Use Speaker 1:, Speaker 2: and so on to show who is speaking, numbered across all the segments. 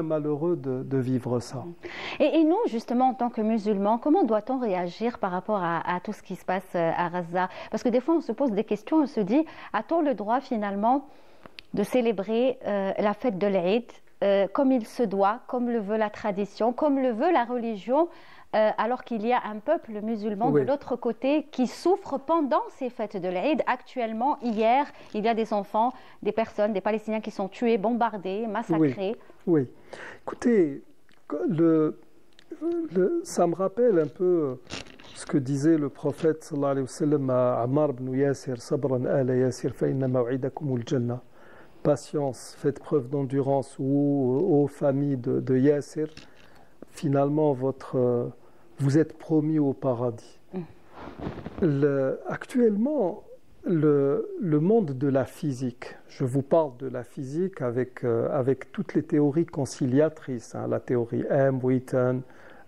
Speaker 1: malheureux de vivre ça.
Speaker 2: Et nous, justement, en tant que musulmans, comment doit-on réagir par rapport à tout ce qui se passe à Gaza? Parce que des fois, on se pose des questions, on se dit, a-t-on le droit finalement de célébrer la fête de l'Aïd comme il se doit, comme le veut la tradition, comme le veut la religion, alors qu'il y a un peuple musulman de l'autre côté qui souffre pendant ces fêtes de l'Aïd. Actuellement, hier, il y a des enfants, des personnes, des Palestiniens qui sont tués, bombardés, massacrés.
Speaker 1: Oui. Écoutez, ça me rappelle un peu ce que disait le prophète sallallahu alayhi wa sallam à Ammar ibn Yasir, sabran ala Yasir fa inna maw'idakumul jannah. Patience, faites preuve d'endurance, ou aux familles de Yasir, finalement vous êtes promis au paradis. Actuellement, le monde de la physique, je vous parle de la physique avec toutes les théories conciliatrices, la théorie M, Wheaton,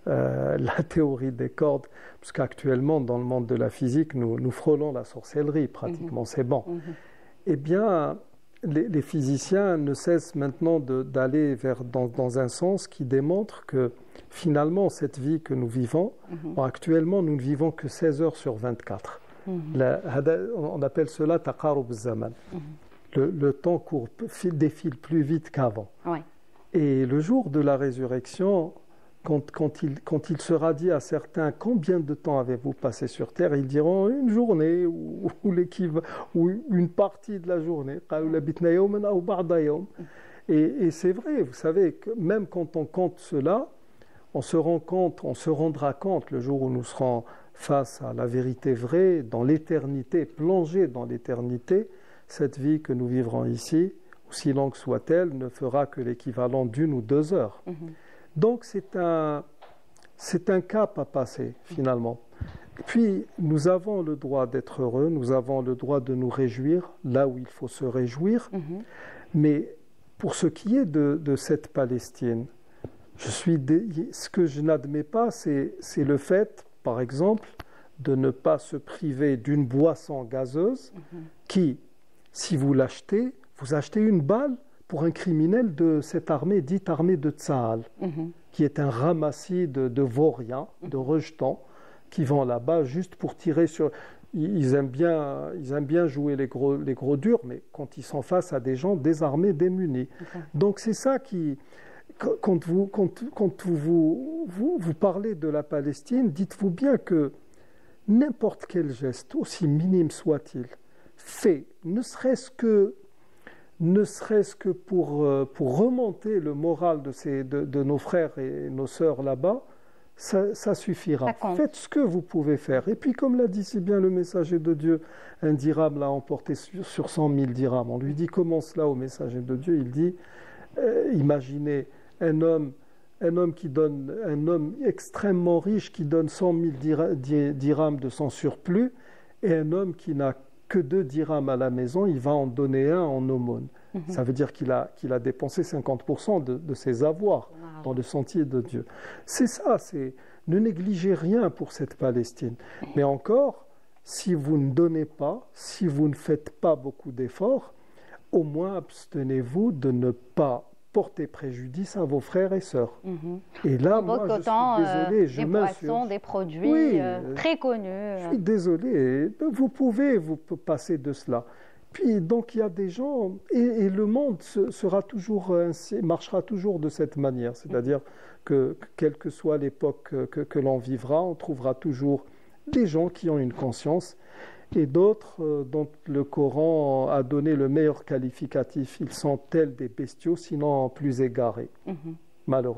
Speaker 1: la théorie des cordes, parce qu'actuellement dans le monde de la physique, nous frôlons la sorcellerie pratiquement, c'est bon. Eh bien, les physiciens ne cessent maintenant d'aller dans un sens qui démontre que finalement cette vie que nous vivons, actuellement nous ne vivons que 16 heures sur 24. On appelle cela taqarub zaman. Le temps défile plus vite qu'avant. Et le jour de la résurrection, quand il sera dit à certains combien de temps avez-vous passé sur terre, ils diront une journée ou une partie de la journée. Et c'est vrai, vous savez que même quand on compte cela, on se rendra compte le jour où nous serons face à la vérité vraie, dans l'éternité, plongée dans l'éternité, cette vie que nous vivrons ici, aussi longue soit-elle, ne fera que l'équivalent d'1 ou 2 heures. Donc c'est un cap à passer finalement. Et puis nous avons le droit d'être heureux, nous avons le droit de nous réjouir là où il faut se réjouir. Mais pour ce qui est de cette Palestine, ce que je n'admets pas, c'est le fait, par exemple, de ne pas se priver d'une boisson gazeuse qui, si vous l'achetez, vous achetez une balle pour un criminel de cette armée, dite armée de Tsahal, qui est un ramassis de vauriens, de rejetons, qui vont là-bas juste pour tirer sur... Ils aiment bien jouer les gros durs, mais quand ils sont face à des gens désarmés, démunis. Donc c'est ça qui... Quand vous parlez de la Palestine, dites-vous bien que n'importe quel geste, aussi minime soit-il, fait, ne serait-ce que pour remonter le moral de nos frères et nos sœurs là-bas, ça suffira. Faites ce que vous pouvez faire. Et puis, comme l'a dit si bien le messager de Dieu, un dirham l'a emporté sur 100 000 dirhams. On lui dit comment cela au messager de Dieu? Il dit, imaginez un homme extrêmement riche qui donne 100 000 dirhams de son surplus, et un homme qui n'a que 2 dirhams à la maison, il va en donner un en aumône. Ça veut dire qu'il a dépensé 50% de ses avoirs dans le sentier de Dieu. C'est ça, ne négligez rien pour cette Palestine. Mais encore, si vous ne donnez pas, si vous ne faites pas beaucoup d'efforts, au moins abstenez-vous de ne pas porter préjudice à vos frères et sœurs. Et là, moi, je suis désolé,
Speaker 2: des poissons, des produits très connus.
Speaker 1: Je suis désolé, vous pouvez vous passer de cela. Puis, donc, il y a des gens, et le monde marchera toujours de cette manière, c'est-à-dire que, quelle que soit l'époque que l'on vivra, on trouvera toujours des gens qui ont une conscience, et d'autres dont le Coran a donné le meilleur qualificatif. Ils sont tels des bestiaux, sinon plus égarés, malheureusement.